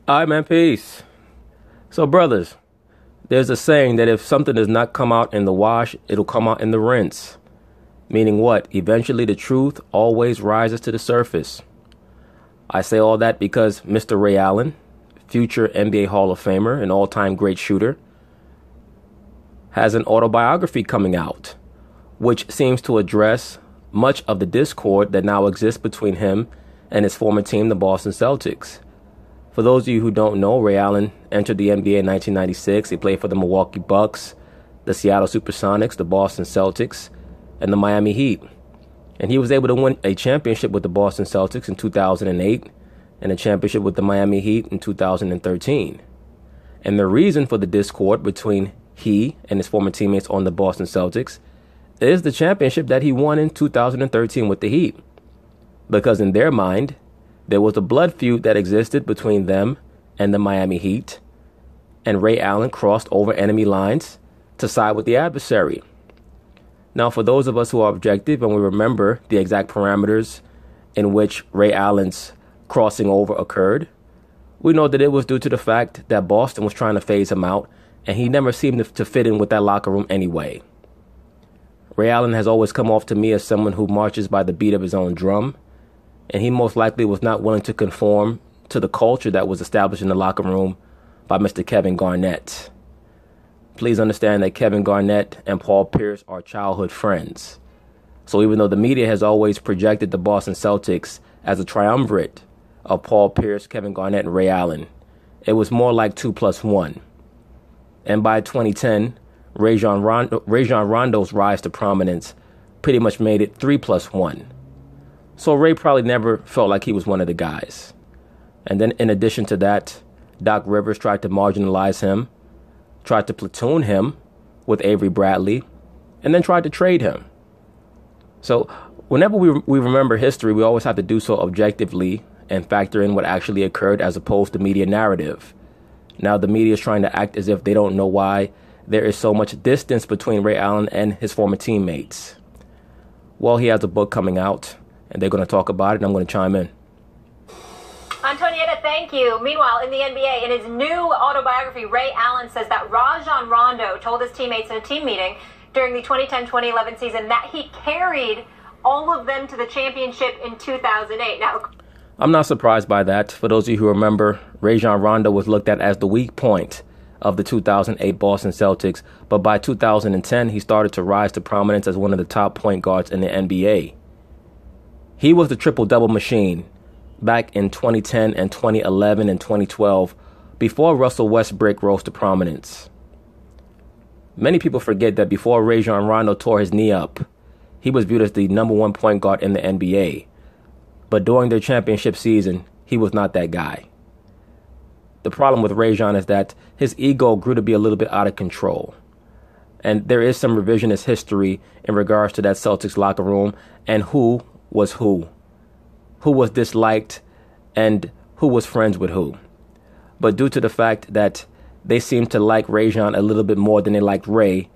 All right, man, peace. So, brothers, there's a saying that if something does not come out in the wash, it'll come out in the rinse. Meaning what? Eventually, the truth always rises to the surface. I say all that because Mr. Ray Allen, future NBA Hall of Famer and all-time great shooter, has an autobiography coming out, which seems to address much of the discord that now exists between him and his former team, the Boston Celtics. For those of you who don't know, Ray Allen entered the NBA in 1996. He played for the Milwaukee Bucks, the Seattle Supersonics, the Boston Celtics, and the Miami Heat. And he was able to win a championship with the Boston Celtics in 2008 and a championship with the Miami Heat in 2013. And the reason for the discord between he and his former teammates on the Boston Celtics is the championship that he won in 2013 with the Heat. Because in their mind, there was a blood feud that existed between them and the Miami Heat, and Ray Allen crossed over enemy lines to side with the adversary. Now, for those of us who are objective and we remember the exact parameters in which Ray Allen's crossing over occurred, we know that it was due to the fact that Boston was trying to phase him out, and he never seemed to fit in with that locker room anyway. Ray Allen has always come off to me as someone who marches by the beat of his own drum, and he most likely was not willing to conform to the culture that was established in the locker room by Mr. Kevin Garnett. Please understand that Kevin Garnett and Paul Pierce are childhood friends. So even though the media has always projected the Boston Celtics as a triumvirate of Paul Pierce, Kevin Garnett, and Ray Allen, it was more like 2 plus 1. And by 2010, Rajon Rondo's rise to prominence pretty much made it 3 plus 1. So Ray probably never felt like he was one of the guys. And then in addition to that, Doc Rivers tried to marginalize him, tried to platoon him with Avery Bradley, and then tried to trade him. So whenever we remember history, we always have to do so objectively and factor in what actually occurred as opposed to media narrative. Now the media is trying to act as if they don't know why there is so much distance between Ray Allen and his former teammates. Well, he has a book coming out, and they're going to talk about it, and I'm going to chime in. Antonietta, thank you. Meanwhile, in the NBA, in his new autobiography, Ray Allen says that Rajon Rondo told his teammates in a team meeting during the 2010-2011 season that he carried all of them to the championship in 2008. Now, I'm not surprised by that. For those of you who remember, Rajon Rondo was looked at as the weak point of the 2008 Boston Celtics, but by 2010, he started to rise to prominence as one of the top point guards in the NBA. He was the triple-double machine back in 2010 and 2011 and 2012 before Russell Westbrook rose to prominence. Many people forget that before Rajon Rondo tore his knee up, he was viewed as the number 1 point guard in the NBA. But during their championship season, he was not that guy. The problem with Rajon is that his ego grew to be a little bit out of control. And there is some revisionist history in regards to that Celtics locker room and who was who was disliked, and who was friends with who. But due to the fact that they seemed to like Rajon a little bit more than they liked Ray,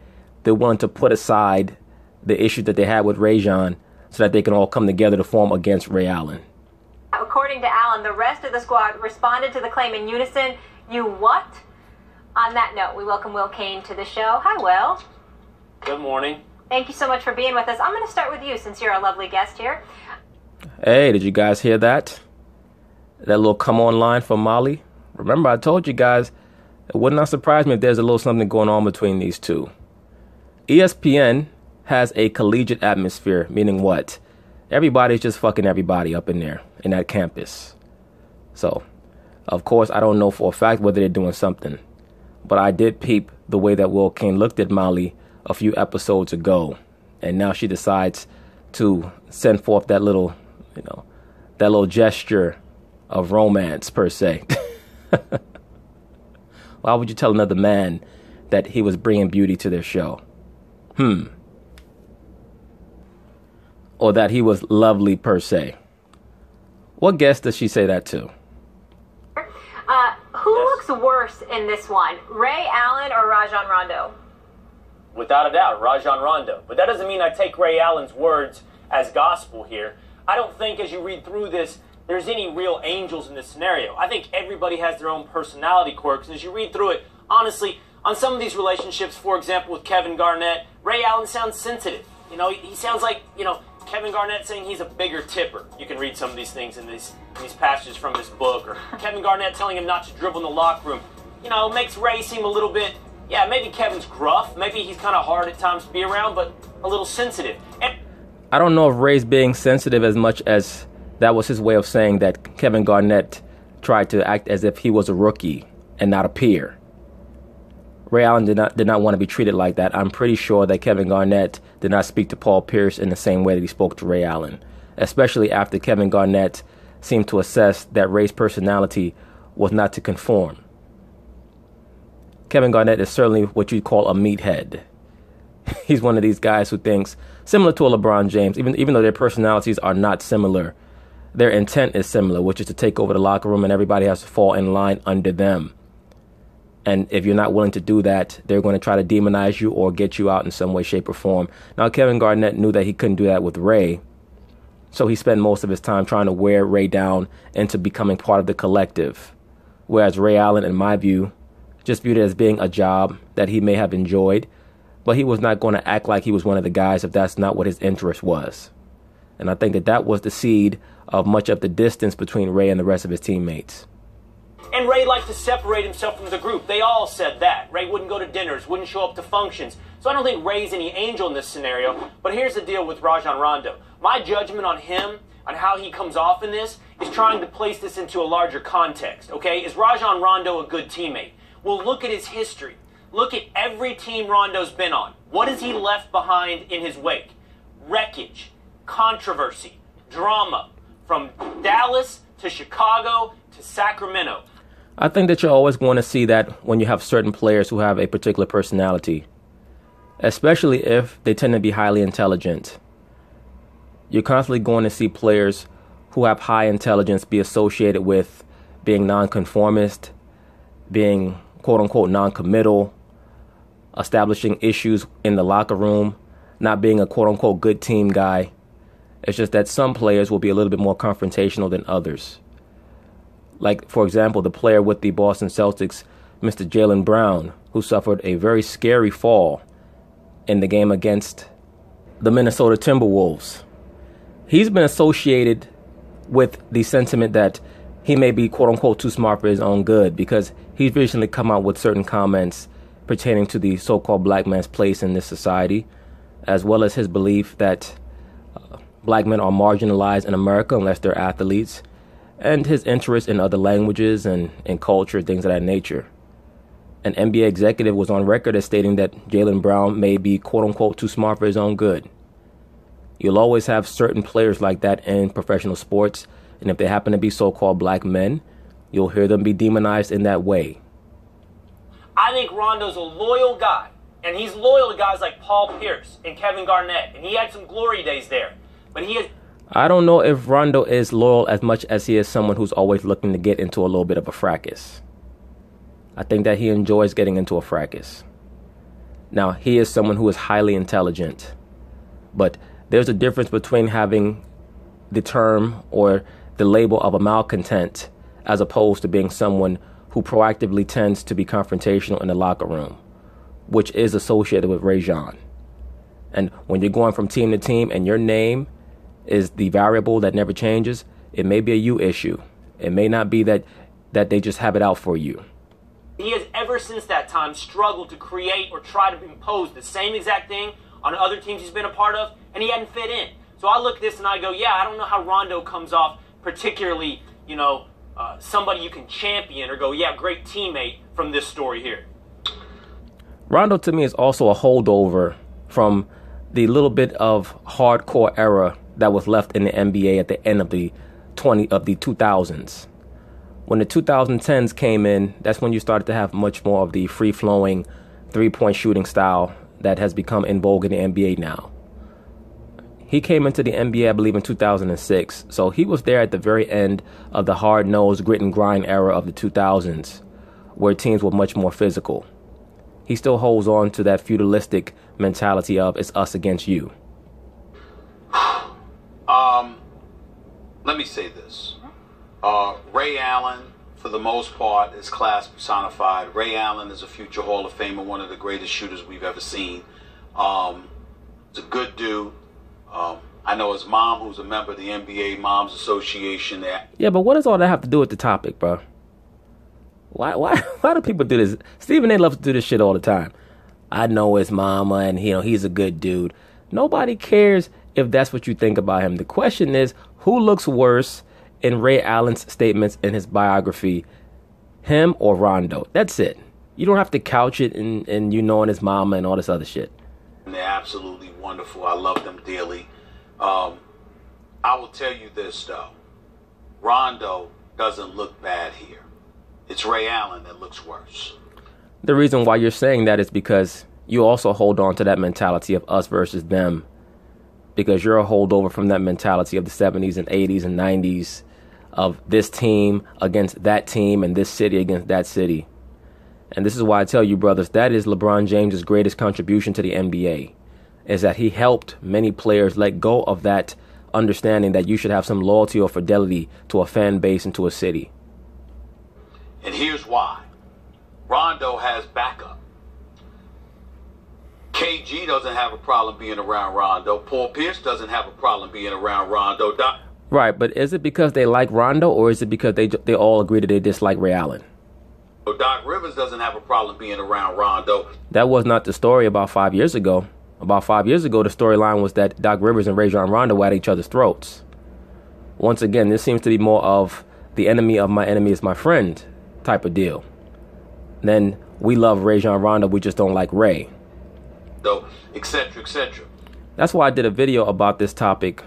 they wanted to put aside the issue that they had with Rajon so that they can all come together to form against Ray Allen. according to Allen, the rest of the squad responded to the claim in unison. You what? On that note, we welcome Will Kane to the show. Hi, Will. Good morning. Thank you so much for being with us. I'm going to start with you since you're a lovely guest here. Hey, did you guys hear that? That little come on line from Molly? Remember, I told you guys, it would not surprise me if there's a little something going on between these two. ESPN has a collegiate atmosphere, meaning what? Everybody's just fucking everybody up in there, in that campus. So, of course, I don't know for a fact whether they're doing something. But I did peep the way that Will Kane looked at Molly a few episodes ago. And now she decides to send forth that little, that little gesture of romance, per se. Why would you tell another man that he was bringing beauty to their show? Or that he was lovely, per se. What guest does she say that to? Who looks worse in this one, Ray Allen or Rajon Rondo? Without a doubt, Rajon Rondo. But that doesn't mean I take Ray Allen's words as gospel here. I don't think as you read through this, there's any real angels in this scenario. I think everybody has their own personality quirks, and as you read through it, honestly, on some of these relationships, for example, with Kevin Garnett, Ray Allen sounds sensitive. You know, he sounds like, you know, Kevin Garnett saying he's a bigger tipper. You can read some of these things in these passages from this book. Or Kevin Garnett telling him not to dribble in the locker room. You know, makes Ray seem a little bit, yeah, maybe Kevin's gruff. Maybe he's kind of hard at times to be around, but a little sensitive. And I don't know if Ray's being sensitive as much as that was his way of saying that Kevin Garnett tried to act as if he was a rookie and not a peer. Ray Allen did not want to be treated like that. I'm pretty sure that Kevin Garnett did not speak to Paul Pierce in the same way that he spoke to Ray Allen, especially after Kevin Garnett seemed to assess that Ray's personality was not to conform. Kevin Garnett is certainly what you'd call a meathead. He's one of these guys who thinks, similar to a LeBron James, even though their personalities are not similar, their intent is similar, which is to take over the locker room and everybody has to fall in line under them. And if you're not willing to do that, they're going to try to demonize you or get you out in some way, shape, or form. Now, Kevin Garnett knew that he couldn't do that with Ray, so he spent most of his time trying to wear Ray down into becoming part of the collective. Whereas Ray Allen, in my view, just viewed it as being a job that he may have enjoyed, but he was not going to act like he was one of the guys if that's not what his interest was. And I think that was the seed of much of the distance between Ray and the rest of his teammates. And Ray liked to separate himself from the group. They all said that. Ray wouldn't go to dinners, wouldn't show up to functions. So I don't think Ray's any angel in this scenario. But here's the deal with Rajon Rondo. My judgment on him, on how he comes off in this, is trying to place this into a larger context, okay? Is Rajon Rondo a good teammate? Well, look at his history. Look at every team Rondo's been on. What has he left behind in his wake? Wreckage, controversy, drama, from Dallas to Chicago to Sacramento. I think that you're always going to see that when you have certain players who have a particular personality, especially if they tend to be highly intelligent. You're constantly going to see players who have high intelligence be associated with being nonconformist, being quote-unquote non-committal, establishing issues in the locker room, not being a quote-unquote good team guy. It's just that some players will be a little bit more confrontational than others. Like, for example, the player with the Boston Celtics, Mr. Jaylen Brown, who suffered a very scary fall in the game against the Minnesota Timberwolves. He's been associated with the sentiment that he may be, quote-unquote, too smart for his own good because he's recently come out with certain comments pertaining to the so-called black man's place in this society, as well as his belief that black men are marginalized in America unless they're athletes, and his interest in other languages and culture, things of that nature. An NBA executive was on record as stating that Jaylen Brown may be, quote-unquote, too smart for his own good. You'll always have certain players like that in professional sports, and if they happen to be so-called black men, you'll hear them be demonized in that way. I think Rondo's a loyal guy, and he's loyal to guys like Paul Pierce and Kevin Garnett, and he had some glory days there. But he is... I don't know if Rondo is loyal as much as he is someone who's always looking to get into a little bit of a fracas. I think that he enjoys getting into a fracas. Now, he is someone who is highly intelligent, but there's a difference between having the term or the label of a malcontent as opposed to being someone who proactively tends to be confrontational in the locker room, which is associated with Rajon. And when you're going from team to team and your name is the variable that never changes, it may be a you issue. It may not be that they just have it out for you. He has ever since that time struggled to create or try to impose the same exact thing on other teams he's been a part of, and he hadn't fit in. So I look at this and I go, yeah, I don't know how Rondo comes off particularly, somebody you can champion or go, yeah, great teammate from this story here. Rondo to me is also a holdover from the little bit of hardcore era that was left in the NBA at the end of the 2000s. When the 2010s came in, that's when you started to have much more of the free-flowing three-point shooting style that has become in vogue in the NBA now. He came into the NBA, I believe, in 2006, so he was there at the very end of the hard-nosed grit and grind era of the 2000s, where teams were much more physical. He still holds on to that feudalistic mentality of it's us against you. Let me say this. Ray Allen, for the most part, is class personified. Ray Allen is a future Hall of Famer, one of the greatest shooters we've ever seen. He's a good dude. I know his mom, who's a member of the NBA Moms Association. Yeah, but what does all that have to do with the topic, bro? Why do people do this? Stephen A. loves to do this shit all the time. I know his mama, and he's a good dude. Nobody cares if that's what you think about him. The question is, who looks worse in Ray Allen's statements in his biography, him or Rondo? That's it. You don't have to couch it in knowing his mama and all this other shit. They're absolutely wonderful. I love them dearly. I will tell you this, though. Rondo doesn't look bad here. It's Ray Allen that looks worse. The reason why you're saying that is because you also hold on to that mentality of us versus them, because you're a holdover from that mentality of the 70s and 80s and 90s of this team against that team and this city against that city. And this is why I tell you, brothers, that is LeBron James' greatest contribution to the NBA, is that he helped many players let go of that understanding that you should have some loyalty or fidelity to a fan base and to a city. And here's why. Rondo has backup. KG doesn't have a problem being around Rondo. Paul Pierce doesn't have a problem being around Rondo. Right, but is it because they like Rondo, or is it because they all agree that they dislike Ray Allen? Doc Rivers doesn't have a problem being around Rondo. That was not the story about 5 years ago. About 5 years ago, the storyline was that Doc Rivers and Rajon Rondo were at each other's throats. Once again, this seems to be more of the enemy of my enemy is my friend type of deal. Then we love Rajon Rondo, we just don't like Ray. So, etc., etc. That's why I did a video about this topic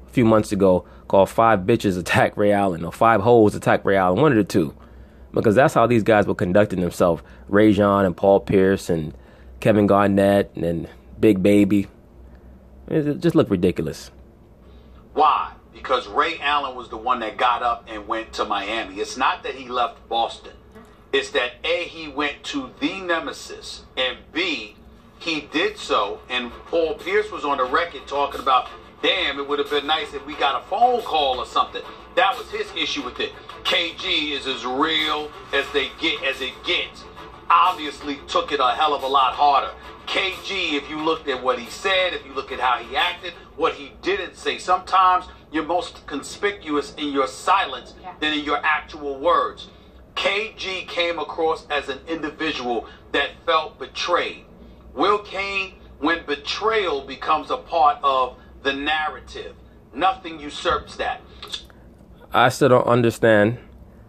a few months ago called 5 Bitches Attack Ray Allen, or 5 Hoes Attack Ray Allen, one of the two. Because that's how these guys were conducting themselves. Rajon and Paul Pierce and Kevin Garnett and Big Baby. It just looked ridiculous. Why? Because Ray Allen was the one that got up and went to Miami. It's not that he left Boston. It's that A, he went to the nemesis, and B, he did so, and Paul Pierce was on the record talking about, damn, it would have been nice if we got a phone call or something. That was his issue with it. KG is as real as it gets. Obviously took it a hell of a lot harder. KG, if you looked at what he said, if you look at how he acted, what he didn't say, sometimes you're most conspicuous in your silence than in your actual words. KG came across as an individual that felt betrayed. Will Kane, when betrayal becomes a part of the narrative, nothing usurps that. I still don't understand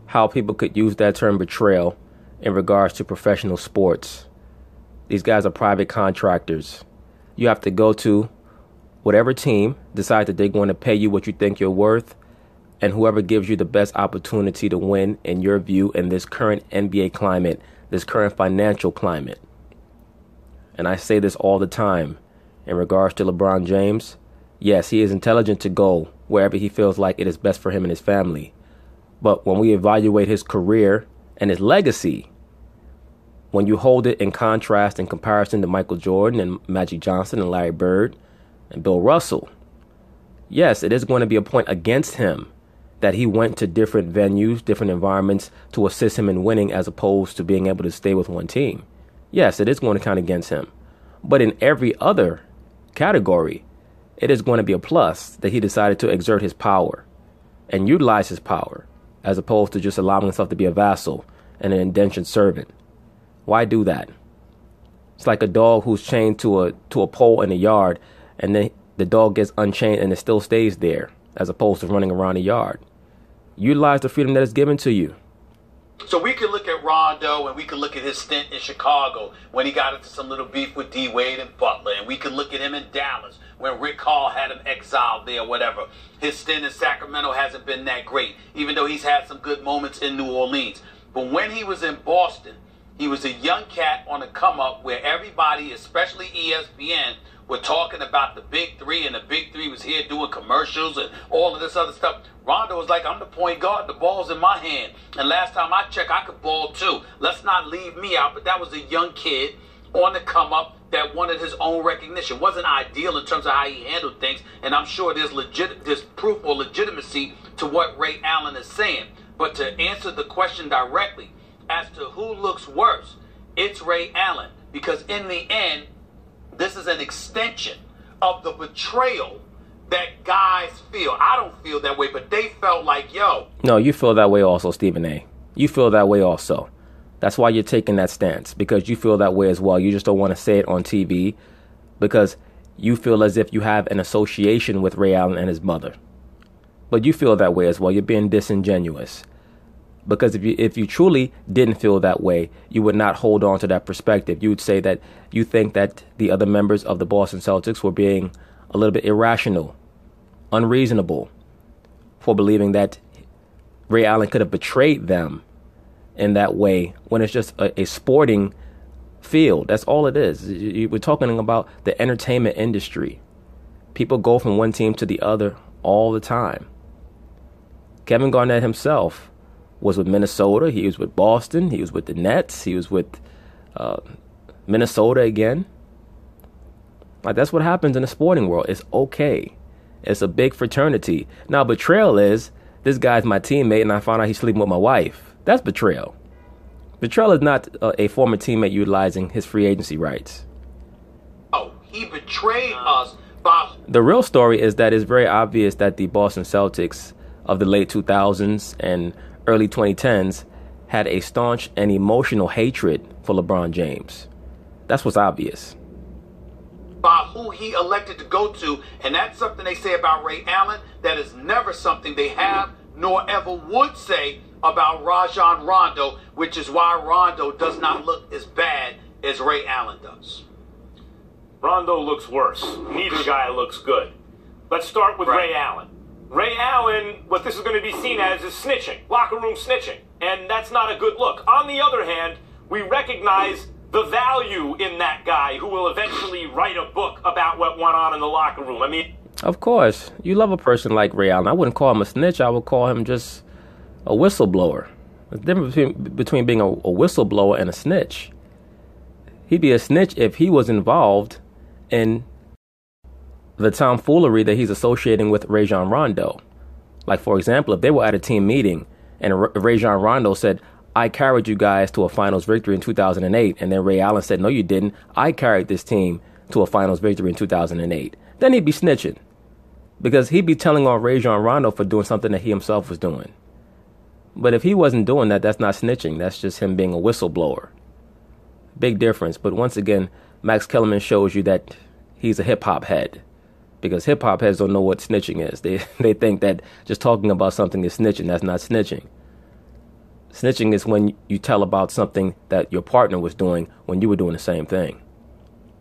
how people could use that term betrayal in regards to professional sports. These guys are private contractors. You have to go to whatever team, decide that they're going to pay you what you think you're worth, and whoever gives you the best opportunity to win, in your view, in this current NBA climate, this current financial climate. And I say this all the time in regards to LeBron James. Yes, he is intelligent to go wherever he feels like it is best for him and his family. But when we evaluate his career and his legacy, when you hold it in contrast, in comparison to Michael Jordan and Magic Johnson and Larry Bird and Bill Russell, yes, it is going to be a point against him that he went to different venues, different environments to assist him in winning, as opposed to being able to stay with one team. Yes, it is going to count against him. But in every other category, it is going to be a plus that he decided to exert his power and utilize his power, as opposed to just allowing himself to be a vassal and an indentured servant. Why do that? It's like a dog who's chained to a pole in a yard, and then the dog gets unchained and it still stays there, as opposed to running around the yard. Utilize the freedom that is given to you. So we can look at Rondo, and we can look at his stint in Chicago when he got into some little beef with D. Wade and Butler. And we can look at him in Dallas when Rick Hall had him exiled there, whatever. His stint in Sacramento hasn't been that great, even though he's had some good moments in New Orleans. But when he was in Boston, he was a young cat on the come up where everybody, especially ESPN, were talking about the Big Three, and the Big Three was here doing commercials and all of this other stuff. Rondo was like, I'm the point guard, the ball's in my hand. And last time I checked, I could ball too. Let's not leave me out. But that was a young kid on the come up, that wanted his own recognition. Wasn't ideal in terms of how he handled things, and I'm sure there's proof or legitimacy to what Ray Allen is saying. But to answer the question directly as to who looks worse, it's Ray Allen, because in the end, this is an extension of the betrayal that guys feel. I don't feel that way, but they felt like, yo. No, you feel that way also, Stephen A. You feel that way also. That's why you're taking that stance, because you feel that way as well. You just don't want to say it on TV because you feel as if you have an association with Ray Allen and his mother. But you feel that way as well. You're being disingenuous. Because if you truly didn't feel that way, you would not hold on to that perspective. You would say that you think that the other members of the Boston Celtics were being a little bit irrational, unreasonable, for believing that Ray Allen could have betrayed them in that way when it's just a sporting field. That's all it is. We're talking about the entertainment industry. People go from one team to the other all the time. Kevin Garnett himself was with Minnesota. He was with Boston. He was with the Nets. He was with Minnesota again. Like, that's what happens in the sporting world. It's okay. It's a big fraternity. Now, betrayal is, this guy's my teammate and I found out he's sleeping with my wife. That's betrayal. Betrayal is not a former teammate utilizing his free agency rights. Oh, he betrayed us by... The real story is that it's very obvious that the Boston Celtics of the late 2000s and early 2010s had a staunch and emotional hatred for LeBron James. That's what's obvious. By who he elected to go to, and that's something they say about Ray Allen that is never something they have nor ever would say about Rajon Rondo, which is why Rondo does not look as bad as Ray Allen does. Rondo looks worse. Neither guy looks good. Let's start with Ray Allen. Ray Allen, what this is going to be seen as is snitching, locker room snitching, and that's not a good look. On the other hand, we recognize the value in that guy who will eventually write a book about what went on in the locker room. I mean, of course, you love a person like Ray Allen. I wouldn't call him a snitch. I would call him just a whistleblower. There's a difference between being a whistleblower and a snitch. He'd be a snitch if he was involved in the tomfoolery that he's associating with Rajon Rondo. Like, for example, if they were at a team meeting and Rajon Rondo said, I carried you guys to a finals victory in 2008, and then Ray Allen said, no, you didn't. I carried this team to a finals victory in 2008. Then he'd be snitching, because he'd be telling on Rajon Rondo for doing something that he himself was doing. But if he wasn't doing that, that's not snitching. That's just him being a whistleblower. Big difference. But once again, Max Kellerman shows you that he's a hip-hop head, because hip-hop heads don't know what snitching is. They think that just talking about something is snitching. That's not snitching. Snitching is when you tell about something that your partner was doing when you were doing the same thing.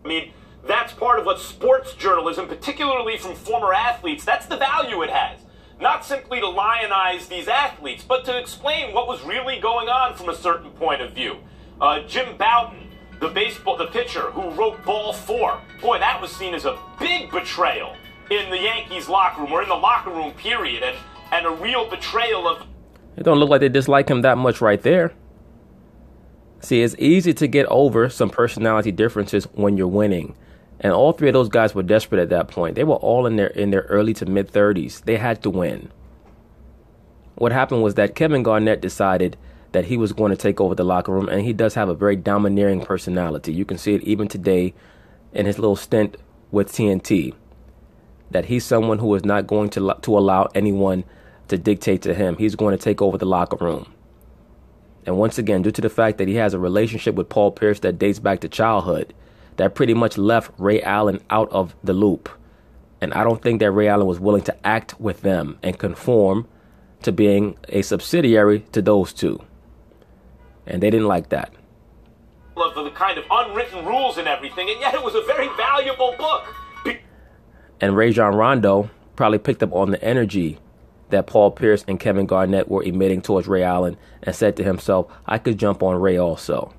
I mean, that's part of what sports journalism, particularly from former athletes, that's the value it has. Not simply to lionize these athletes, but to explain what was really going on from a certain point of view. Jim Bouton, the pitcher who wrote Ball 4, boy, that was seen as a big betrayal in the Yankees locker room, or in the locker room period, and a real betrayal of... It don't look like they dislike him that much right there. See, it's easy to get over some personality differences when you're winning. And all three of those guys were desperate at that point. They were all in their early to mid-30s. They had to win. What happened was that Kevin Garnett decided that he was going to take over the locker room, and he does have a very domineering personality. You can see it even today in his little stint with TNT, that he's someone who is not going to allow anyone to dictate to him. He's going to take over the locker room. And once again, due to the fact that he has a relationship with Paul Pierce that dates back to childhood, that pretty much left Ray Allen out of the loop. And I don't think that Ray Allen was willing to act with them and conform to being a subsidiary to those two. And they didn't like that. Of the kind of unwritten rules and everything, and yet it was a very valuable book. And Rajon Rondo probably picked up on the energy that Paul Pierce and Kevin Garnett were emitting towards Ray Allen and said to himself, I could jump on Ray also.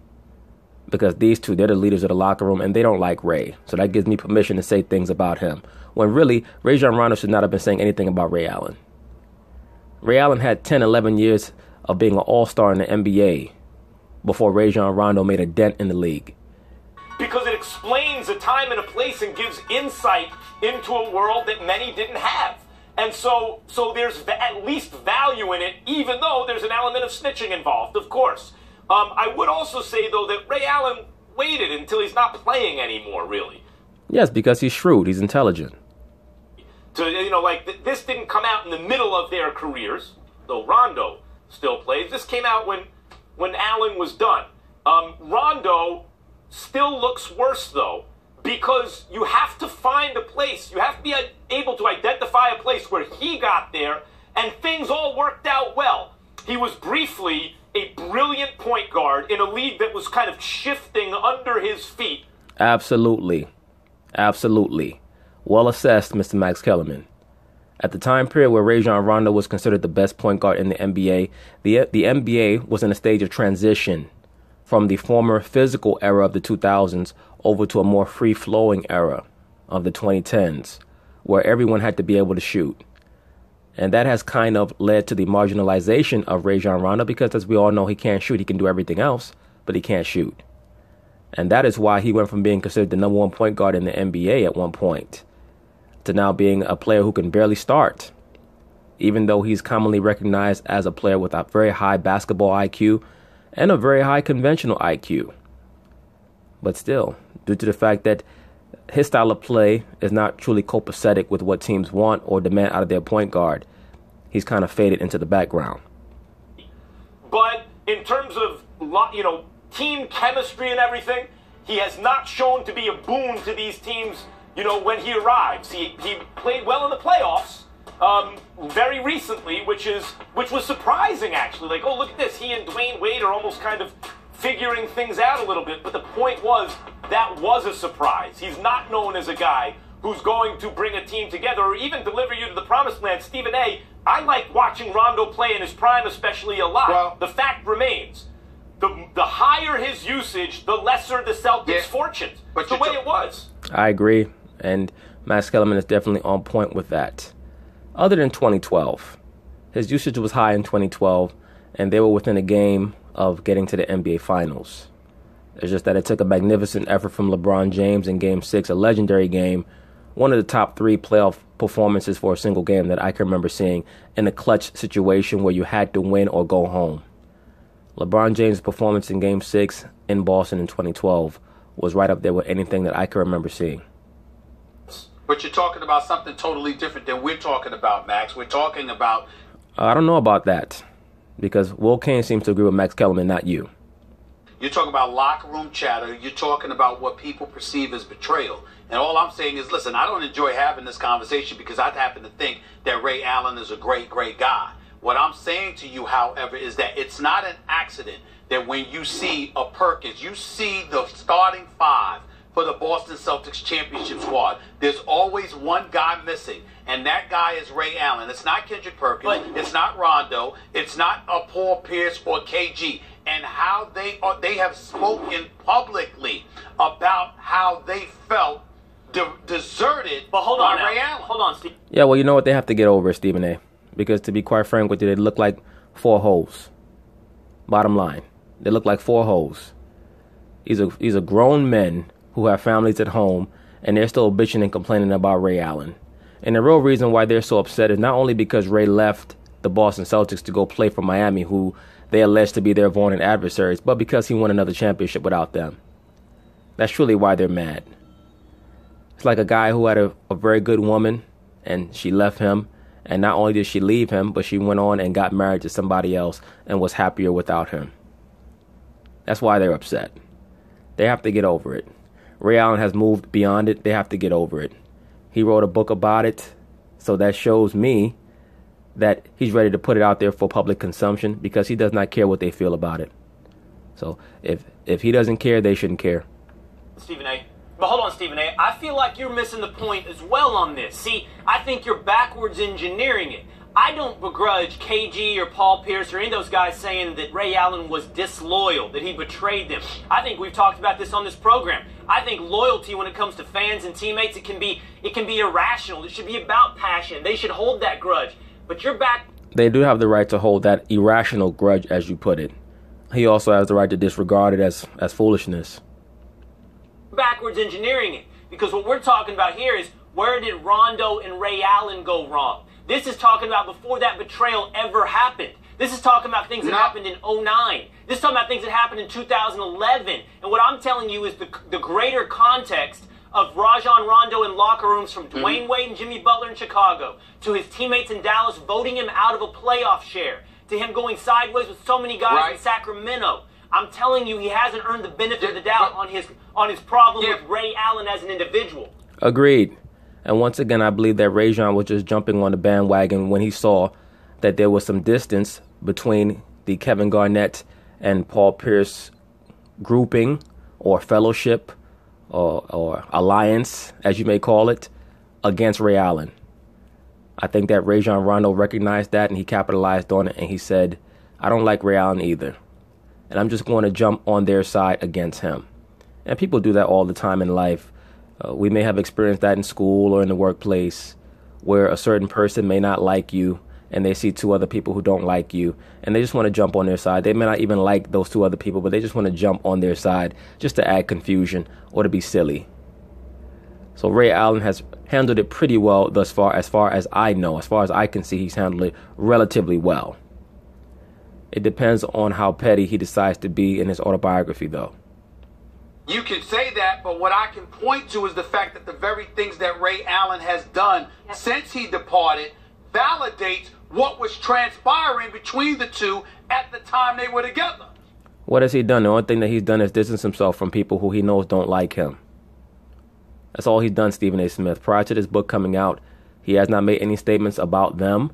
Because these two, they're the leaders of the locker room, and they don't like Ray. So that gives me permission to say things about him. When really, Rajon Rondo should not have been saying anything about Ray Allen. Ray Allen had 10, 11 years of being an all-star in the NBA before Rajon Rondo made a dent in the league. Because it explains brings a time and a place and gives insight into a world that many didn't have. And so there's at least value in it, even though there's an element of snitching involved, of course. I would also say, though, that Ray Allen waited until he's not playing anymore, really. Yes, because he's shrewd. He's intelligent. So, this didn't come out in the middle of their careers, though Rondo still plays. This came out when Allen was done. Rondo still looks worse, though, because you have to find a place. You have to be able to identify a place where he got there, and things all worked out well. He was briefly a brilliant point guard in a league that was kind of shifting under his feet. Absolutely. Absolutely. Well assessed, Mr. Max Kellerman. At the time period where Rajon Rondo was considered the best point guard in the NBA, the NBA was in a stage of transition from the former physical era of the 2000s over to a more free-flowing era of the 2010s, where everyone had to be able to shoot. And that has kind of led to the marginalization of Rajon Rondo because, as we all know, he can't shoot. He can do everything else, but he can't shoot. And that is why he went from being considered the number one point guard in the NBA at one point to now being a player who can barely start, even though he's commonly recognized as a player with a very high basketball IQ and a very high conventional IQ. But still, due to the fact that his style of play is not truly copacetic with what teams want or demand out of their point guard, he's kind of faded into the background. But in terms of, team chemistry and everything, he has not shown to be a boon to these teams, when he arrives. He played well in the playoffs very recently, which was surprising, actually. Like, oh, look at this. He and Dwayne Wade are almost kind of figuring things out a little bit. But the point was, that was a surprise. He's not known as a guy who's going to bring a team together or even deliver you to the promised land. Stephen A., I like watching Rondo play in his prime especially a lot. Well, the fact remains, the higher his usage, the lesser the Celtics' fortunes. But the way it was. I agree, and Max Kellerman is definitely on point with that. Other than 2012, his usage was high in 2012, and they were within a game of getting to the NBA Finals. It's just that it took a magnificent effort from LeBron James in Game 6, a legendary game, one of the top 3 playoff performances for a single game that I can remember seeing in a clutch situation where you had to win or go home. LeBron James' performance in Game 6 in Boston in 2012 was right up there with anything that I can remember seeing. But you're talking about something totally different than we're talking about, Max. We're talking about... I don't know about that, because Will Kane seems to agree with Max Kellerman, not you. You're talking about locker room chatter. You're talking about what people perceive as betrayal. And all I'm saying is, listen, I don't enjoy having this conversation because I happen to think that Ray Allen is a great, great guy. What I'm saying to you, however, is that it's not an accident that when you see a Perkins, you see the starting 5 for the Boston Celtics championship squad. There's always one guy missing, and that guy is Ray Allen. It's not Kendrick Perkins. It's not Rondo. It's not Paul Pierce or KG. And how they have spoken publicly about how they felt deserted by Ray Allen. Hold on, Steve. Yeah, well, you know what? They have to get over it, Stephen A. Because to be quite frank with you, they look like 4 hoes. Bottom line, they look like 4 hoes. These are grown men who have families at home, and they're still bitching and complaining about Ray Allen. And the real reason why they're so upset is not only because Ray left the Boston Celtics to go play for Miami, who they allege to be their vaunted adversaries, but because he won another championship without them. That's truly why they're mad. It's like a guy who had a very good woman, and she left him. And not only did she leave him, but she went on and got married to somebody else and was happier without him. That's why they're upset. They have to get over it. Ray Allen has moved beyond it. They have to get over it. He wrote a book about it, so that shows me that he's ready to put it out there for public consumption because he does not care what they feel about it. So if he doesn't care, they shouldn't care. Stephen A. But hold on, Stephen A. I feel like you're missing the point as well on this. See, I think you're backwards engineering it. I don't begrudge KG or Paul Pierce or any of those guys saying that Ray Allen was disloyal, that he betrayed them. I think we've talked about this on this program. I think loyalty when it comes to fans and teammates, it can be irrational. It should be about passion. They should hold that grudge. But you're back. They do have the right to hold that irrational grudge, as you put it. He also has the right to disregard it as foolishness. backwards engineering it. Because what we're talking about here is, where did Rondo and Ray Allen go wrong? This is talking about before that betrayal ever happened. This is talking about things that happened in 2009. This is talking about things that happened in 2011. And what I'm telling you is the greater context of Rajon Rondo in locker rooms, from Dwayne Wade and Jimmy Butler in Chicago, to his teammates in Dallas voting him out of a playoff share, to him going sideways with so many guys in Sacramento. I'm telling you, he hasn't earned the benefit of the doubt on his problem with Ray Allen as an individual. Agreed. And once again, I believe that Rajon was just jumping on the bandwagon when he saw that there was some distance between the Kevin Garnett and Paul Pierce grouping or fellowship or alliance, as you may call it, against Ray Allen. I think that Rajon Rondo recognized that, and he capitalized on it, and he said, I don't like Ray Allen either, and I'm just going to jump on their side against him. And people do that all the time in life. We may have experienced that in school or in the workplace, where a certain person may not like you, and they see two other people who don't like you, and they just want to jump on their side. They may not even like those two other people, but they just want to jump on their side just to add confusion or to be silly. So Ray Allen has handled it pretty well thus far as I know. As far as I can see, he's handled it relatively well. It depends on how petty he decides to be in his autobiography, though. You can say that, but what I can point to is the fact that the very things that Ray Allen has done since he departed validates what was transpiring between the two at the time they were together. What has he done? The only thing that he's done is distance himself from people who he knows don't like him. That's all he's done, Stephen A. Smith. Prior to this book coming out, he has not made any statements about them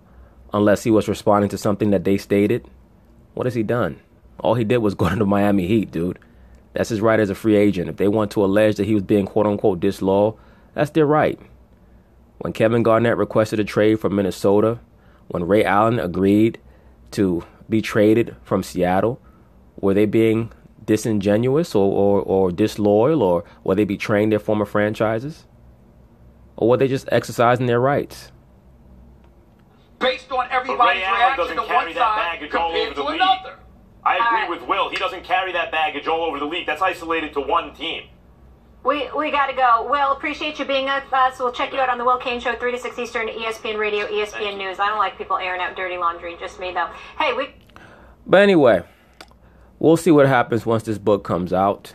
unless he was responding to something that they stated. What has he done? All he did was go to the Miami Heat, dude. That's his right as a free agent. If they want to allege that he was being quote-unquote disloyal, that's their right. When Kevin Garnett requested a trade from Minnesota, when Ray Allen agreed to be traded from Seattle, were they being disingenuous or disloyal, or were they betraying their former franchises? Or were they just exercising their rights? Based on everybody's reaction to one side compared to another. I agree with Will. He doesn't carry that baggage all over the league. That's isolated to one team. We got to go. Will, appreciate you being with us. We'll check you out on the Will Kane Show, 3 to 6 Eastern, ESPN Radio, ESPN News. I don't like people airing out dirty laundry. Just me, though. Hey, But anyway, we'll see what happens once this book comes out.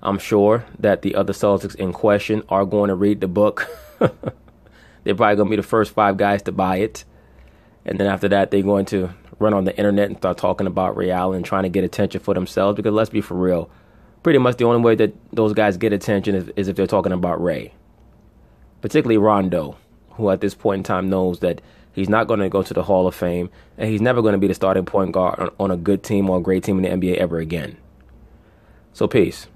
I'm sure that the other Celtics in question are going to read the book. They're probably going to be the first 5 guys to buy it. And then after that, they're going to run on the internet and start talking about Ray Allen and trying to get attention for themselves. Because let's be for real, pretty much the only way that those guys get attention is if they're talking about Ray. Particularly Rondo, who at this point in time knows that he's not going to go to the Hall of Fame, and he's never going to be the starting point guard on a good team or a great team in the NBA ever again. So peace.